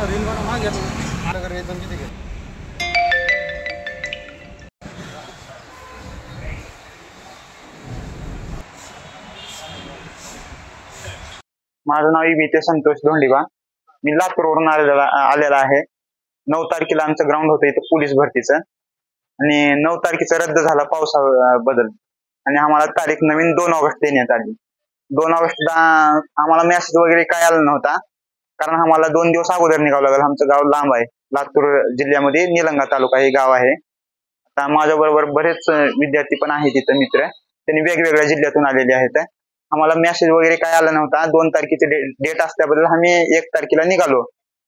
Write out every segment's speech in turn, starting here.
Reel बनव मागे नगर वेतन किती घेत? माझं नाव विते संतोष धोंडीबा. मी लातूरवरून आलेला आहे. 9 तारखेला आमचं ग्राउंड होतं इथं पोलीस भरतीचं, आणि 9 तारखेचा रद्द झाला पावसाबद्दल, आणि आम्हाला तारीख नवीन 2 ऑगस्ट देण्यात आली. 2 ऑगस्टला आम्हाला मेसेज वगैरे काय आला नव्हता, कारण आम्हाला 2 दिवस अगोदर निघावं लागेल. आमचं गाव लांब आहे, लातूर जिल्ह्यामध्ये निलंगा तालुका हे गाव आहे. आता माझ्या बरोबर बरेच विद्यार्थी पण आहेत तिथं, मित्र, त्यांनी वेगवेगळ्या जिल्ह्यातून आलेले आहेत. आम्हाला मेसेज वगैरे काय आला नव्हता. 2 तारखेचे डेट असल्याबद्दल आम्ही 1 तारखेला निघालो.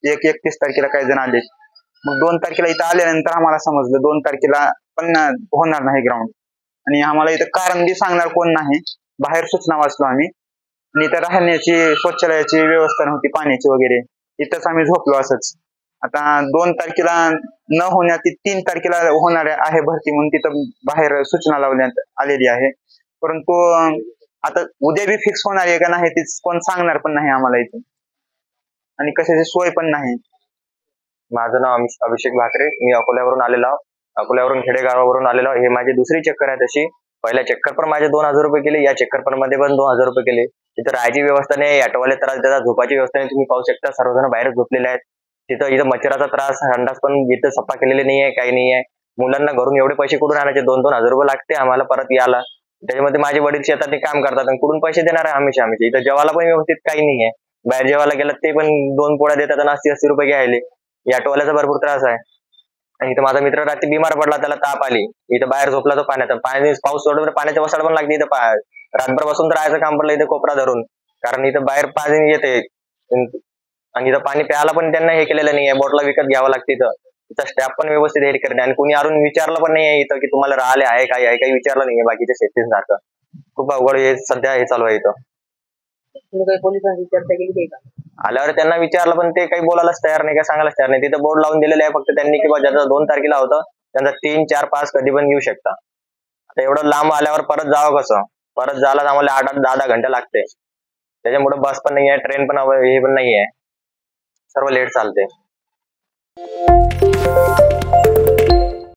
31 तारखेला काही जण आले. मग 2 तारखेला इथं आल्यानंतर आम्हाला समजलं 2 तारखेला पण होणार नाही ग्राउंड, आणि आम्हाला इथं कारण बी सांगणार कोण नाही. बाहेर सूचना वाचलो आम्ही, आणि इथं राहण्याची, शौचालयाची व्यवस्था नव्हती, पाण्याची वगैरे. इथंच आम्ही झोपलो असंच. आता 2 तारखेला न होण्यात 3 तारखेला होणार आहे भरती म्हणून तिथं बाहेर सूचना लावण्यात आलेली आहे. परंतु आता उद्या बी फिक्स होणार आहे का नाही ते कोण सांगणार पण नाही आम्हाला इथे, आणि कशाची सोय पण नाही. माझं नाव अभिषेक भाकरे. मी अकोल्यावरून आलेलो आहो. अकोल्यावरून खेडेगावावरून आलेलो आहे. हे माझी दुसरी चक्कर आहे तशी. पहिल्या चक्कर पण माझे 2000 रुपये केले, या चक्कर पण मध्ये पण 2000 रुपये केले. तिथं राहायची व्यवस्था नाही, ऑटोवाले त्रास देतात, झोपाची व्यवस्था नाही. तुम्ही पाहू शकता सर्वजण बाहेर झोपलेले आहेत. इथं मच्छराचा त्रास, संडास पण इथं सफा केलेले नाही आहे, काही नाही आहे. मुलांना घरून एवढे पैसे कुठून आणायचे? 2-2 हजार रुपये लागते आम्हाला परत यायला. त्याच्यामध्ये माझे वडील शेतात काम करतात, आणि कुठून पैसे देणार आहे हमेशा? इथं जेवायला पण व्यवस्थित काही नाही आहे. बाहेर जेवायला गेलं ते पण 2 पोळ्या देतात आणि 80-80 रुपये घ्यायले. या ऑटोवाल्याचा भरपूर त्रास आहे. आणि इथं माझा मित्र रात्री बिमार पडला, त्याला ताप आली, इथं बाहेर झोपला तो पाण्यात. पाऊस सोडलं पाण्याच्या वसाड पण लागते इथं. रातभर बसून तर राहायचं काम पडलं इथं कोपरा धरून, कारण इथं बाहेर पाणी येते, आणि इथं पाणी प्यायला पण त्यांना हे केलेलं नाही आहे. बॉटला विकत घ्यावं लागते. इथं स्टॅफ पण व्यवस्थित हे करते, आणि कोणी अजून विचारलं पण नाही आहे इथं की तुम्हाला राहिले आहे काय आहे, काही विचारलं नाही आहे बाकीच्या शेतीसारखं. खूप अवघड हे सध्या हे चालू आहे इथं. पोलिसांची चर्चा केली का? आल्यावर त्यांना विचारलं, पण ते काही बोलायलाच तयार नाही, काय सांगायलाच तयार नाही. तिथं बोर्ड लावून दिलेले आहे फक्त त्यांनी, की ज्याचं 2 तारखेला होतं त्यांचा 3, 4, 5 कधी पण येऊ शकता. आता एवढं लांब आल्यावर परत जावं कसं? परत जायला आम्हाला 8-8, 10-10 घंटे लागते. त्याच्यामुळे बस पण नाही आहे, ट्रेन पण हे पण नाही आहे, सर्व लेट चालते.